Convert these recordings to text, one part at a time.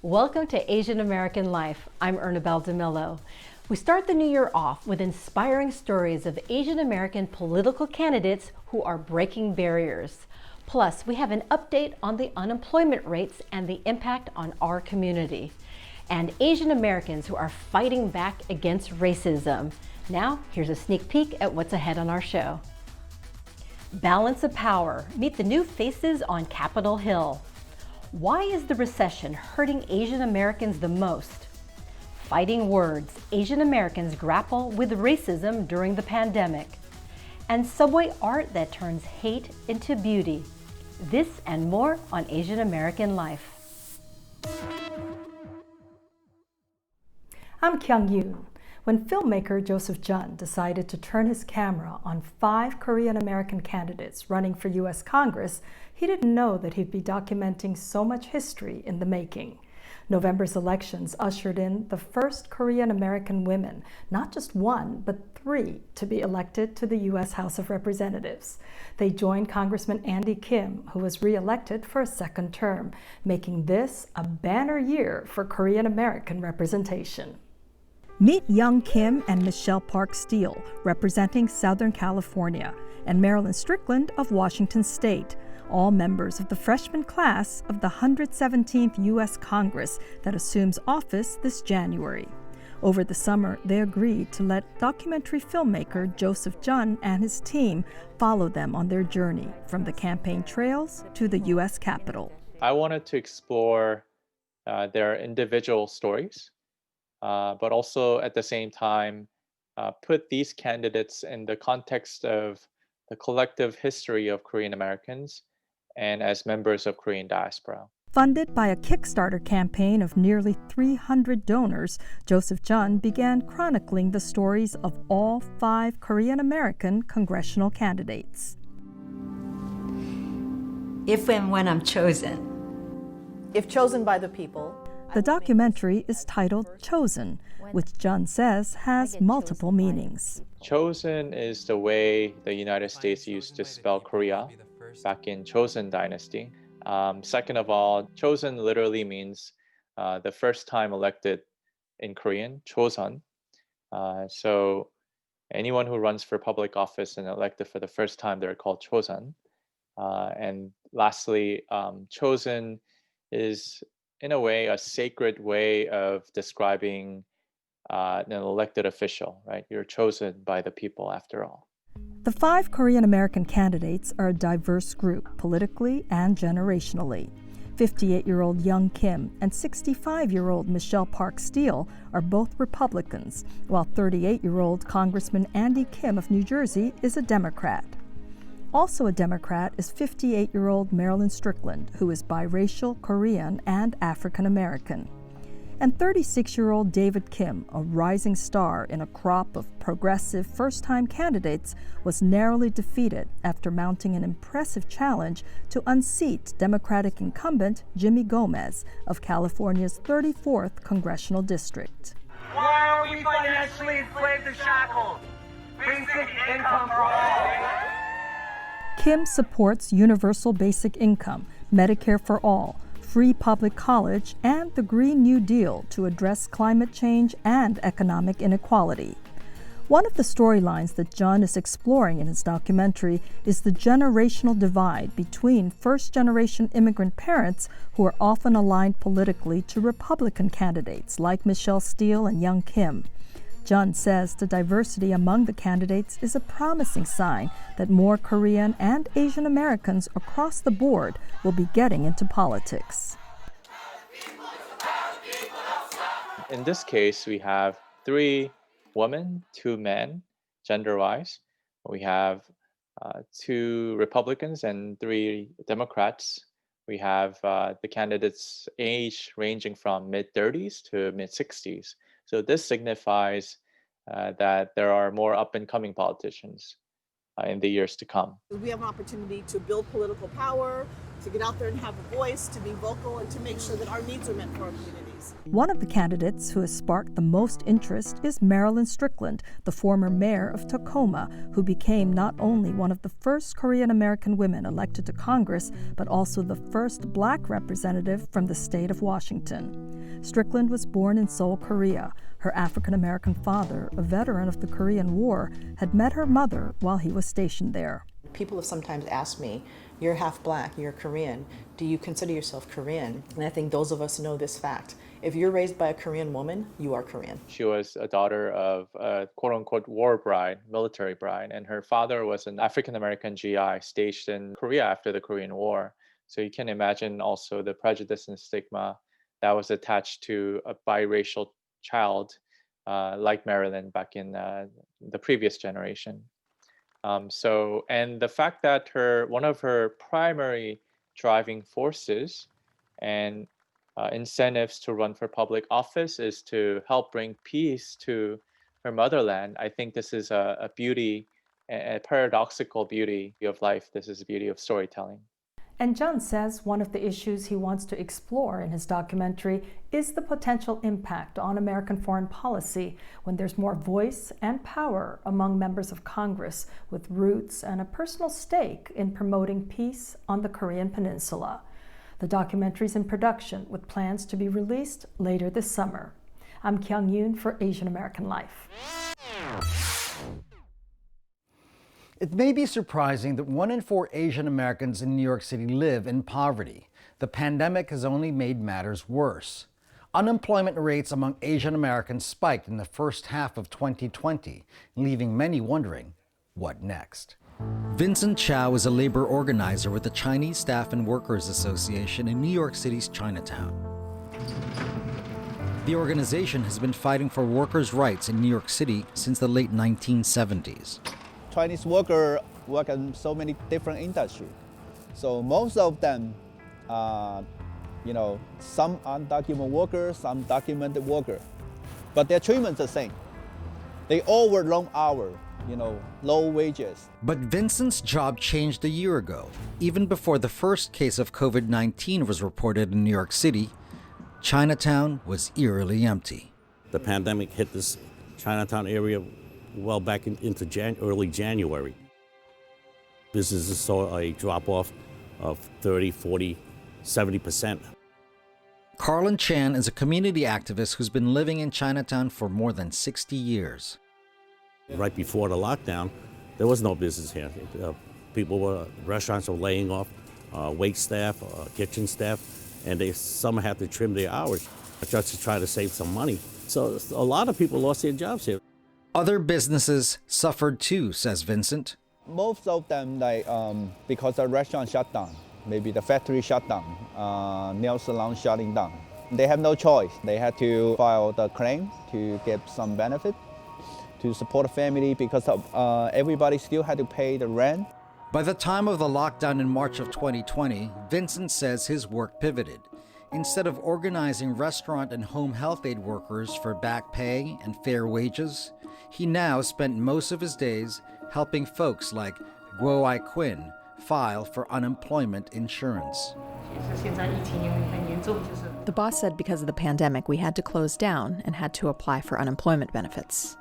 Welcome to Asian American Life. I'm Ernabel Demillo. We start the new year off with inspiring stories of Asian American political candidates who are breaking barriers. Plus, we have an update on the unemployment rates and the impact on our community. And Asian Americans who are fighting back against racism. Now, here's a sneak peek at what's ahead on our show. Balance of power. Meet the new faces on Capitol Hill. Why is the recession hurting Asian Americans the most? Fighting words. Asian Americans grapple with racism during the pandemic. And subway art that turns hate into beauty. This and more on Asian American Life. I'm Kyung Yoon. When filmmaker Joseph Jun decided to turn his camera on 5 Korean American candidates running for U.S. Congress, he didn't know that he'd be documenting so much history in the making. November's elections ushered in the first Korean American women, not just one, but 3, to be elected to the U.S. House of Representatives. They joined Congressman Andy Kim, who was re-elected for a second term, making this a banner year for Korean American representation. Meet Young Kim and Michelle Park Steele, representing Southern California, and Marilyn Strickland of Washington State, all members of the freshman class of the 117th U.S. Congress that assumes office this January. Over the summer, they agreed to let documentary filmmaker Joseph Jun and his team follow them on their journey from the campaign trails to the U.S. Capitol. I wanted to explore their individual stories, but also at the same time put these candidates in the context of the collective history of Korean Americans and as members of Korean diaspora. Funded by a Kickstarter campaign of nearly 300 donors, Joseph Jun began chronicling the stories of all 5 Korean American congressional candidates. If and when I'm chosen. If chosen by the people. The documentary is titled Chosen, which Jun says has multiple meanings. Chosen is the way the United States used to spell Korea back in Joseon dynasty. Second of all, chosen literally means the first time elected in Korean, Joseon. So anyone who runs for public office and elected for the first time, they're called Joseon. And lastly, chosen is in a way a sacred way of describing an elected official, right? You're chosen by the people after all. The 5 Korean American candidates are a diverse group politically and generationally. 58-year-old Young Kim and 65-year-old Michelle Park Steele are both Republicans, while 38-year-old Congressman Andy Kim of New Jersey is a Democrat. Also a Democrat is 58-year-old Marilyn Strickland, who is biracial, Korean, and African American. And 36-year-old David Kim, a rising star in a crop of progressive first-time candidates, was narrowly defeated after mounting an impressive challenge to unseat Democratic incumbent Jimmy Gomez of California's 34th Congressional District. Why are we financially enslaved to shackles? Basic income for all. Kim supports universal basic income, Medicare for all, free public college, and the Green New Deal to address climate change and economic inequality. One of the storylines that Jun is exploring in his documentary is the generational divide between first-generation immigrant parents who are often aligned politically to Republican candidates like Michelle Steele and Young Kim. Jun says the diversity among the candidates is a promising sign that more Korean and Asian Americans across the board will be getting into politics. In this case, we have 3 women, 2 men, gender-wise. We have 2 Republicans and 3 Democrats. We have the candidates' age ranging from mid-30s to mid-60s. So this signifies that there are more up-and-coming politicians in the years to come. We have an opportunity to build political power, to get out there and have a voice, to be vocal, and to make sure that our needs are met for our community. One of the candidates who has sparked the most interest is Marilyn Strickland, the former mayor of Tacoma, who became not only one of the first Korean American women elected to Congress, but also the first Black representative from the state of Washington. Strickland was born in Seoul, Korea. Her African American father, a veteran of the Korean War, had met her mother while he was stationed there. People have sometimes asked me, you're half Black, you're Korean, do you consider yourself Korean? And I think those of us know this fact. If you're raised by a Korean woman, you are Korean. She was a daughter of a quote-unquote war bride, military bride, and her father was an African-American GI stationed in Korea after the Korean War. So you can imagine also the prejudice and stigma that was attached to a biracial child like Marilyn back in the previous generation. And the fact that one of her primary driving forces and incentives to run for public office is to help bring peace to her motherland. I think this is a beauty, a paradoxical beauty of life. This is the beauty of storytelling. And Jun says one of the issues he wants to explore in his documentary is the potential impact on American foreign policy when there's more voice and power among members of Congress with roots and a personal stake in promoting peace on the Korean Peninsula. The documentary is in production with plans to be released later this summer. I'm Kyung Yoon for Asian American Life. It may be surprising that 1 in 4 Asian Americans in New York City live in poverty. The pandemic has only made matters worse. Unemployment rates among Asian Americans spiked in the first half of 2020, leaving many wondering, what next? Vincent Chow is a labor organizer with the Chinese Staff and Workers Association in New York City's Chinatown. The organization has been fighting for workers' rights in New York City since the late 1970s. Chinese workers work in so many different industries. So most of them, some undocumented workers, some documented workers, but their treatment is the same. They all work long hours, low wages. But Vincent's job changed a year ago. Even before the first case of COVID-19 was reported in New York City, Chinatown was eerily empty. The pandemic hit this Chinatown area well back into early January. Businesses saw a drop-off of 30, 40, 70%. Carlin Chan is a community activist who's been living in Chinatown for more than 60 years. Right before the lockdown, there was no business here. Restaurants were laying off wait staff, kitchen staff, and some had to trim their hours just to try to save some money. So a lot of people lost their jobs here. Other businesses suffered too, says Vincent. Most of them, because the restaurant shut down, maybe the factory shut down, nail salon shutting down. They have no choice. They had to file the claim to get some benefit to support the family because everybody still had to pay the rent. By the time of the lockdown in March of 2020, Vincent says his work pivoted. Instead of organizing restaurant and home health aid workers for back pay and fair wages, he now spent most of his days helping folks like Guo Ai Quinn file for unemployment insurance. The boss said because of the pandemic, we had to close down and had to apply for unemployment benefits.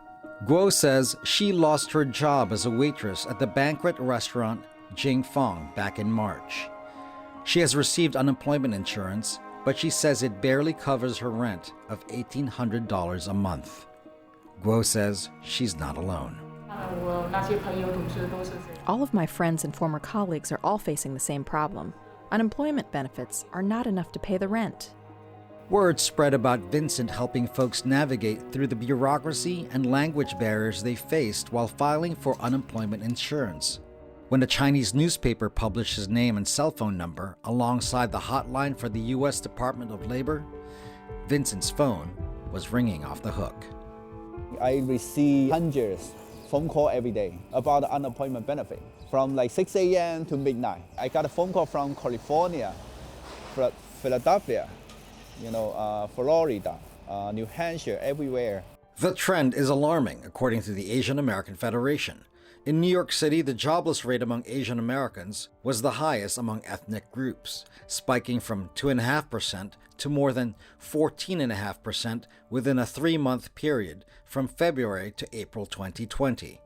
Guo says she lost her job as a waitress at the banquet restaurant Jing Fong back in March. She has received unemployment insurance, but she says it barely covers her rent of $1,800 a month. Guo says she's not alone. All of my friends and former colleagues are all facing the same problem. Unemployment benefits are not enough to pay the rent. Word spread about Vincent helping folks navigate through the bureaucracy and language barriers they faced while filing for unemployment insurance. When a Chinese newspaper published his name and cell phone number alongside the hotline for the U.S. Department of Labor, Vincent's phone was ringing off the hook. I receive hundreds phone calls every day about the unemployment benefit from 6 a.m. to midnight. I got a phone call from California, Philadelphia, Florida, New Hampshire, everywhere. The trend is alarming, according to the Asian American Federation. In New York City, the jobless rate among Asian Americans was the highest among ethnic groups, spiking from 2.5% to more than 14.5% within a 3-month period from February to April 2020.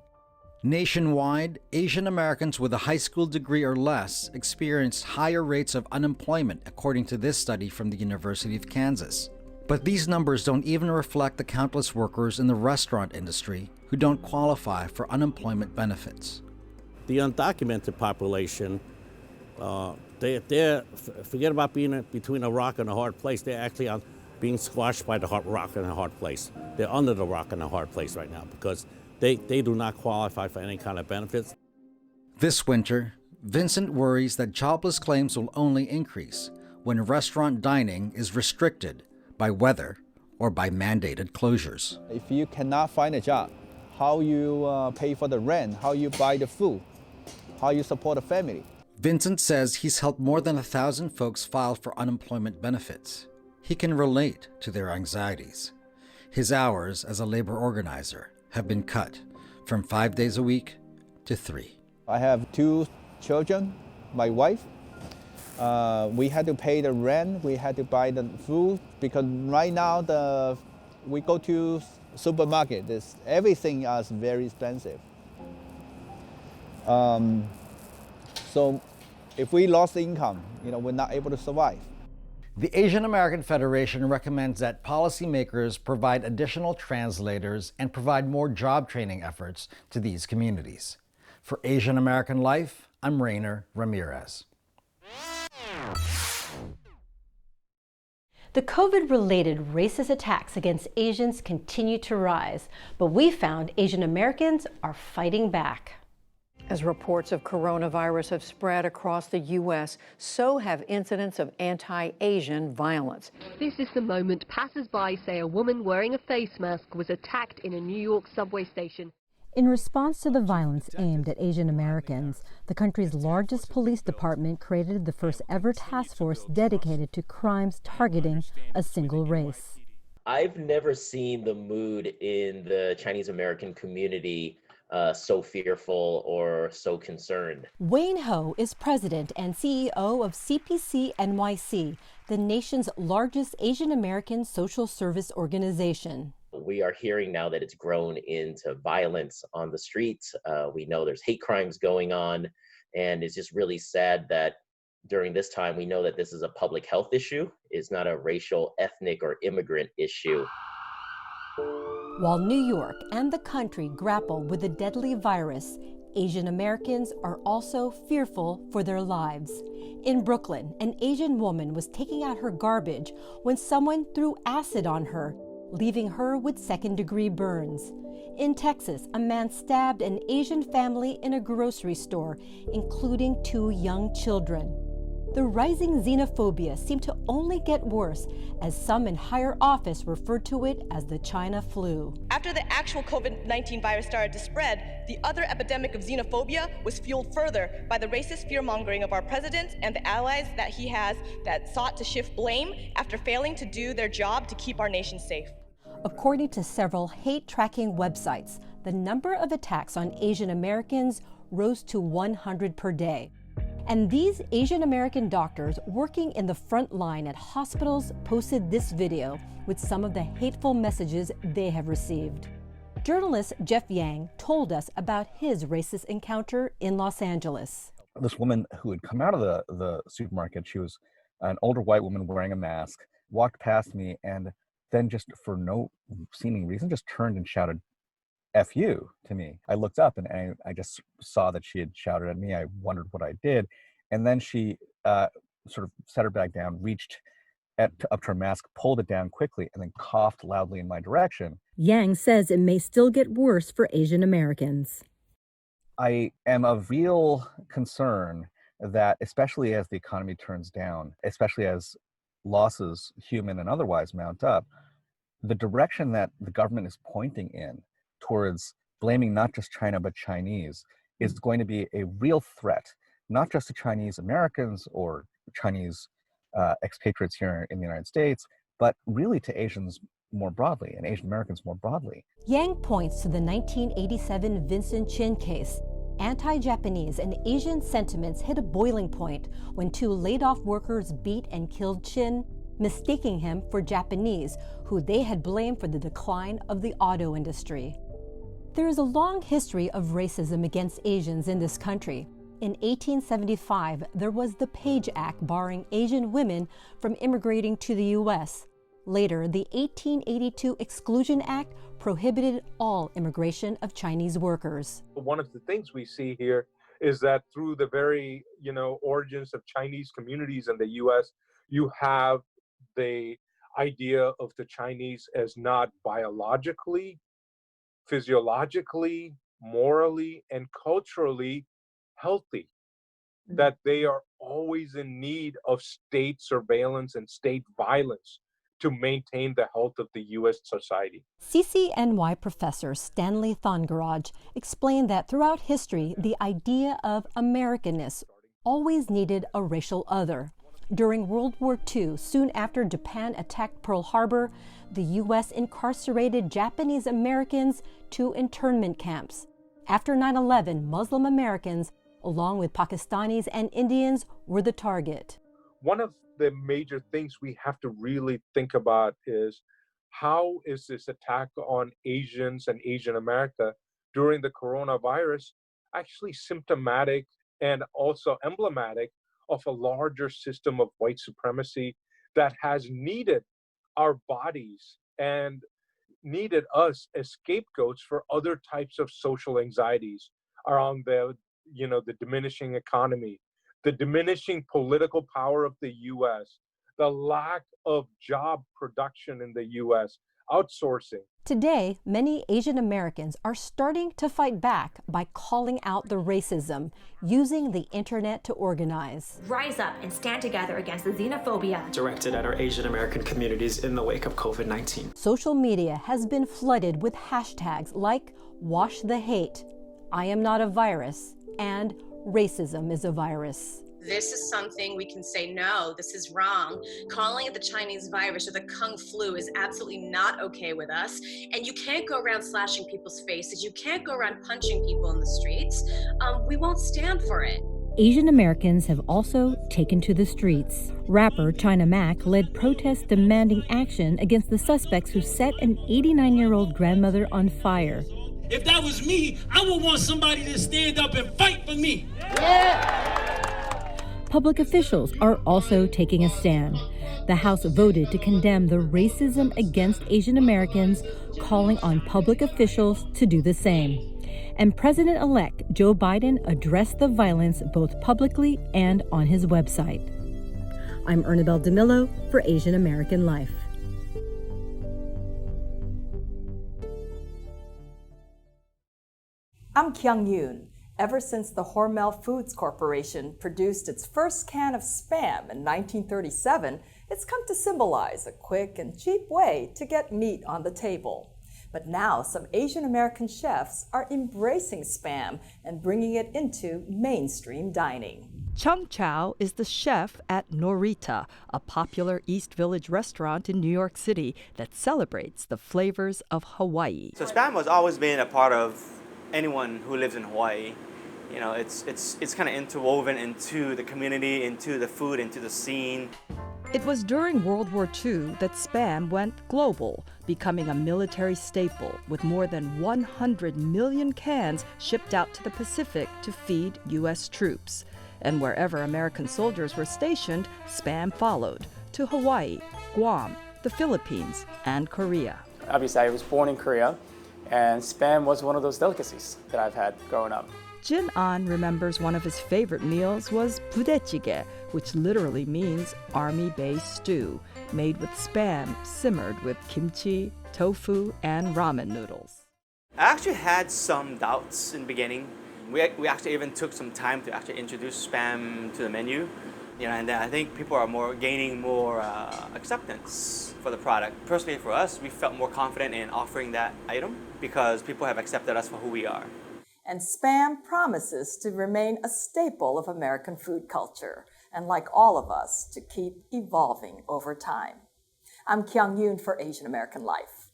Nationwide, Asian Americans with a high school degree or less experienced higher rates of unemployment, according to this study from the University of Kansas. But these numbers don't even reflect the countless workers in the restaurant industry who don't qualify for unemployment benefits. The undocumented population, they're forget about being between a rock and a hard place. They're actually being squashed by the rock and a hard place. They're under the rock and a hard place right now because they do not qualify for any kind of benefits. This winter, Vincent worries that jobless claims will only increase when restaurant dining is restricted by weather or by mandated closures. If you cannot find a job, how you pay for the rent, how you buy the food, how you support a family. Vincent says he's helped more than 1,000 folks file for unemployment benefits. He can relate to their anxieties. His hours as a labor organizer have been cut from 5 days a week to 3. I have 2 children, my wife. We had to pay the rent, we had to buy the food, because right now we go to supermarket, everything is very expensive. So if we lost income, we're not able to survive. The Asian American Federation recommends that policymakers provide additional translators and provide more job training efforts to these communities. For Asian American Life, I'm Rayner Ramirez. The COVID-related racist attacks against Asians continue to rise, but we found Asian Americans are fighting back. As reports of coronavirus have spread across the U.S., so have incidents of anti-Asian violence. This is the moment passers-by say a woman wearing a face mask was attacked in a New York subway station. In response to the violence aimed at Asian Americans, the country's largest police department created the first ever task force dedicated to crimes targeting a single race. I've never seen the mood in the Chinese American community so fearful or so concerned. Wayne Ho is president and CEO of CPC NYC, the nation's largest Asian American social service organization. We are hearing now that it's grown into violence on the streets. We know there's hate crimes going on, and it's just really sad that during this time we know that this is a public health issue. It's not a racial, ethnic, or immigrant issue. While New York and the country grapple with the deadly virus, Asian Americans are also fearful for their lives. In Brooklyn, an Asian woman was taking out her garbage when someone threw acid on her, leaving her with second-degree burns. In Texas, a man stabbed an Asian family in a grocery store, including 2 young children. The rising xenophobia seemed to only get worse, as some in higher office referred to it as the China flu. After the actual COVID-19 virus started to spread, the other epidemic of xenophobia was fueled further by the racist fear-mongering of our president and the allies that he has that sought to shift blame after failing to do their job to keep our nation safe. According to several hate-tracking websites, the number of attacks on Asian Americans rose to 100 per day. And these Asian American doctors working in the front line at hospitals posted this video with some of the hateful messages they have received. Journalist Jeff Yang told us about his racist encounter in Los Angeles. This woman who had come out of the supermarket, she was an older white woman wearing a mask, walked past me, and then just for no seeming reason just turned and shouted, "F you," to me. I looked up and I just saw that she had shouted at me. I wondered what I did. And then she sort of set her bag down, reached up to her mask, pulled it down quickly, and then coughed loudly in my direction. Yang says it may still get worse for Asian Americans. I am of real concern that, especially as the economy turns down, especially as losses, human and otherwise, mount up, the direction that the government is pointing in towards blaming not just China but Chinese is going to be a real threat, not just to Chinese Americans or Chinese expatriates here in the United States, but really to Asians more broadly and Asian Americans more broadly. Yang points to the 1987 Vincent Chin case. Anti-Japanese and Asian sentiments hit a boiling point when two laid-off workers beat and killed Chin, mistaking him for Japanese, who they had blamed for the decline of the auto industry. There is a long history of racism against Asians in this country. In 1875, there was the Page Act barring Asian women from immigrating to the U.S. Later, the 1882 Exclusion Act prohibited all immigration of Chinese workers. One of the things we see here is that through the very, origins of Chinese communities in the U.S., you have the idea of the Chinese as not biologically, physiologically, morally, and culturally healthy, that they are always in need of state surveillance and state violence to maintain the health of the U.S. society. CCNY professor Stanley Thongaraj explained that throughout history, the idea of Americanness always needed a racial other. During World War II, soon after Japan attacked Pearl Harbor, the U.S. incarcerated Japanese Americans to internment camps. After 9/11, Muslim Americans, along with Pakistanis and Indians, were the target. One of the major things we have to really think about is how is this attack on Asians and Asian America during the coronavirus actually symptomatic and also emblematic of a larger system of white supremacy that has needed our bodies and needed us as scapegoats for other types of social anxieties around the diminishing economy, the diminishing political power of the U.S., the lack of job production in the U.S., outsourcing. Today, many Asian Americans are starting to fight back by calling out the racism, using the internet to organize. Rise up and stand together against the xenophobia directed at our Asian American communities in the wake of COVID-19. Social media has been flooded with hashtags like Wash the Hate, I am not a virus, and racism is a virus. This is something we can say, no, this is wrong. Calling it the Chinese virus or the Kung flu is absolutely not okay with us. And you can't go around slashing people's faces. You can't go around punching people in the streets. We won't stand for it. Asian Americans have also taken to the streets. Rapper China Mac led protests demanding action against the suspects who set an 89-year-old grandmother on fire. If that was me, I would want somebody to stand up and fight for me. Public officials are also taking a stand. The House voted to condemn the racism against Asian Americans, calling on public officials to do the same. And President-elect Joe Biden addressed the violence both publicly and on his website. I'm Ernabel Demillo for Asian American Life. I'm Kyung Yoon. Ever since the Hormel Foods Corporation produced its first can of Spam in 1937, it's come to symbolize a quick and cheap way to get meat on the table. But now some Asian American chefs are embracing Spam and bringing it into mainstream dining. Chung Chow is the chef at Norita, a popular East Village restaurant in New York City that celebrates the flavors of Hawaii. So Spam has always been a part of anyone who lives in Hawaii. You know, it's kind of interwoven into the community, into the food, into the scene. It was during World War II that Spam went global, becoming a military staple with more than 100 million cans shipped out to the Pacific to feed U.S. troops. And wherever American soldiers were stationed, Spam followed to Hawaii, Guam, the Philippines, and Korea. Obviously, I was born in Korea, and Spam was one of those delicacies that I've had growing up. Jin An remembers one of his favorite meals was 부대찌개, which literally means army-based stew, made with Spam simmered with kimchi, tofu, and ramen noodles. I actually had some doubts in the beginning. We actually even took some time to actually introduce Spam to the menu. And I think people are gaining more acceptance for the product. Personally, for us, we felt more confident in offering that item because people have accepted us for who we are. And Spam promises to remain a staple of American food culture, and like all of us, to keep evolving over time. I'm Kyung Yoon for Asian American Life.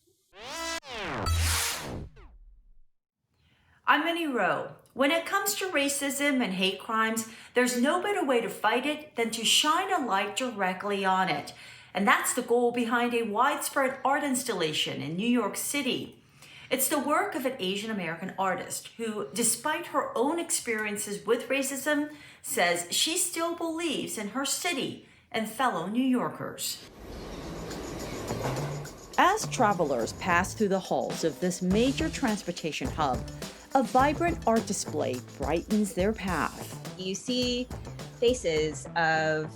I'm Minnie Roh. When it comes to racism and hate crimes, there's no better way to fight it than to shine a light directly on it. And that's the goal behind a widespread art installation in New York City. It's the work of an Asian American artist who, despite her own experiences with racism, says she still believes in her city and fellow New Yorkers. As travelers pass through the halls of this major transportation hub, a vibrant art display brightens their path. You see faces of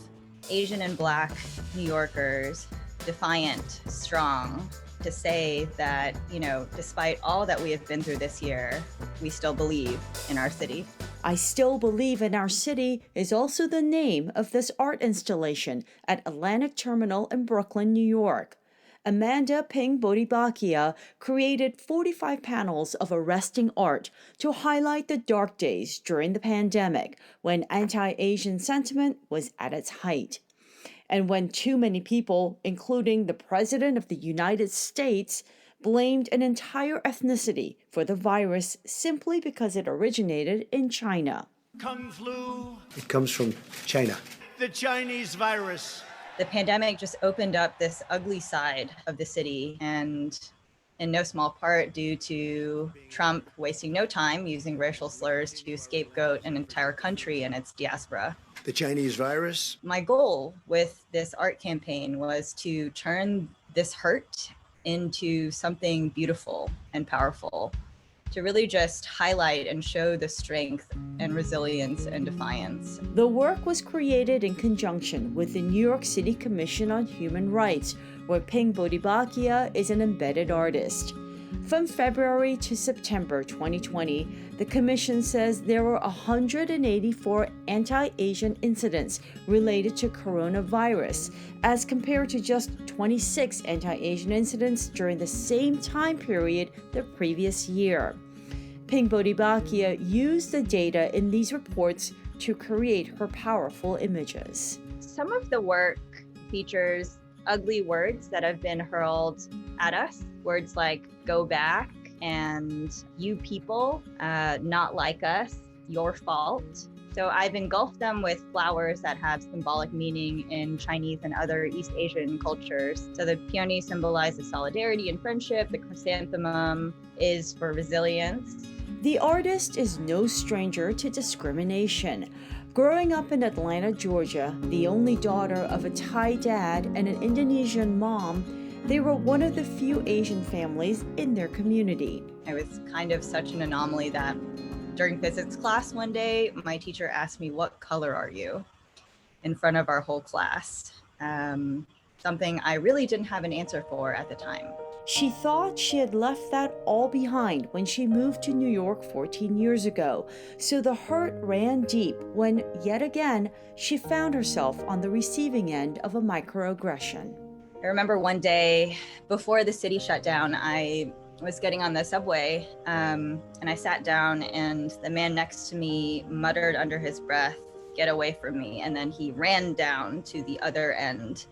Asian and Black New Yorkers, defiant, strong, to say that, despite all that we have been through this year, we still believe in our city. I Still Believe in Our City is also the name of this art installation at Atlantic Terminal in Brooklyn, New York. Amanda Ping Bodhibakia created 45 panels of arresting art to highlight the dark days during the pandemic when anti-Asian sentiment was at its height. And when too many people, including the President of the United States, blamed an entire ethnicity for the virus simply because it originated in China. Kung flu. It comes from China. The Chinese virus. The pandemic just opened up this ugly side of the city, and in no small part due to Trump wasting no time using racial slurs to scapegoat an entire country and its diaspora. The Chinese virus. My goal with this art campaign was to turn this hurt into something beautiful and powerful, to really just highlight and show the strength and resilience and defiance. The work was created in conjunction with the New York City Commission on Human Rights, where Ping Bodhibakia is an embedded artist. From February to September 2020, the Commission says there were 184 anti-Asian incidents related to coronavirus, as compared to just 26 anti-Asian incidents during the same time period the previous year. Ping Bodhibakia used the data in these reports to create her powerful images. Some of the work features ugly words that have been hurled at us, words like go back and you people, not like us, your fault. So I've engulfed them with flowers that have symbolic meaning in Chinese and other East Asian cultures. So the peony symbolizes solidarity and friendship. The chrysanthemum is for resilience. The artist is no stranger to discrimination. Growing up in Atlanta, Georgia, the only daughter of a Thai dad and an Indonesian mom, they were one of the few Asian families in their community. I was kind of such an anomaly that during physics class one day, my teacher asked me, "What color are you?" in front of our whole class. Something I really didn't have an answer for at the time. She thought she had left that all behind when she moved to New York 14 years ago, so the hurt ran deep when, yet again, she found herself on the receiving end of a microaggression. I remember one day before the city shut down, I was getting on the subway and I sat down and the man next to me muttered under his breath, "Get away from me." And then he ran down to the other end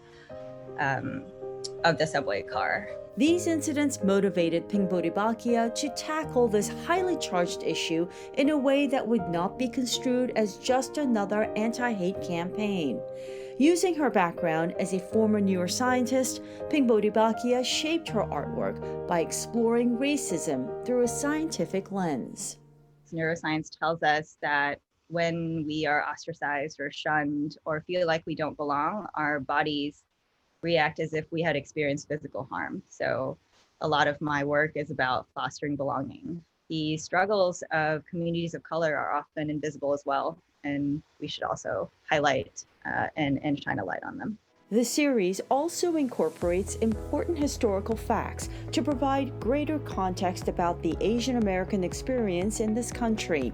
of the subway car. These incidents motivated Ping Bodhibakia to tackle this highly charged issue in a way that would not be construed as just another anti-hate campaign. Using her background as a former neuroscientist, Ping Bodhibakia shaped her artwork by exploring racism through a scientific lens. Neuroscience tells us that when we are ostracized or shunned or feel like we don't belong, our bodies react as if we had experienced physical harm. So a lot of my work is about fostering belonging. The struggles of communities of color are often invisible as well, and we should also highlight and shine a light on them. The series also incorporates important historical facts to provide greater context about the Asian American experience in this country.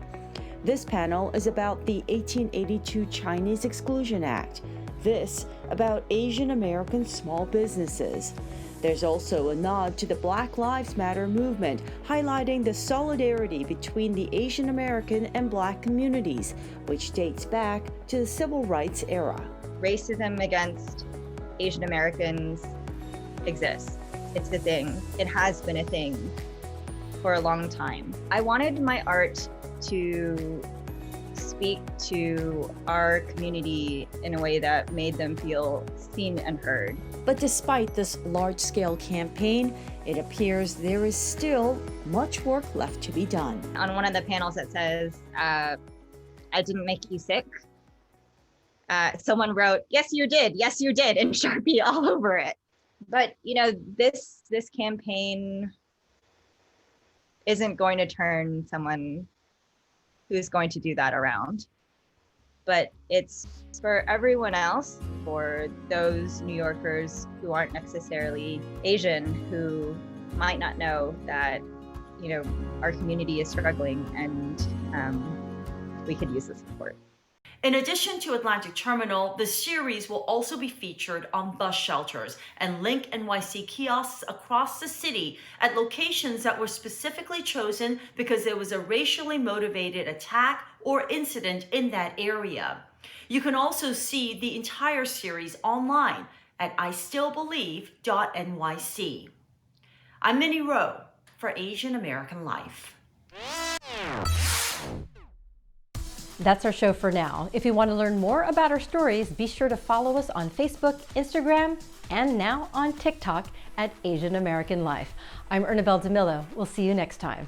This panel is about the 1882 Chinese Exclusion Act. This about Asian American small businesses. There's also a nod to the Black Lives Matter movement, highlighting the solidarity between the Asian American and Black communities, which dates back to the Civil Rights era. Racism against Asian Americans exists. It's a thing. It has been a thing for a long time. I wanted my art to speak to our community in a way that made them feel seen and heard. But despite this large-scale campaign, it appears there is still much work left to be done. On one of the panels that says, I didn't make you sick, someone wrote, yes, you did, in Sharpie all over it. But, you know, this campaign isn't going to turn someone who's going to do that around. But it's for everyone else, for those New Yorkers who aren't necessarily Asian, who might not know that, you know, our community is struggling and we could use the support. In addition to Atlantic Terminal, the series will also be featured on bus shelters and Link NYC kiosks across the city at locations that were specifically chosen because there was a racially motivated attack or incident in that area. You can also see the entire series online at istillbelieve.nyc. I'm Minnie Roh for Asian American Life. That's our show for now. If you want to learn more about our stories, be sure to follow us on Facebook, Instagram, and now on TikTok at Asian American Life. I'm Ernabel Demillo. We'll see you next time.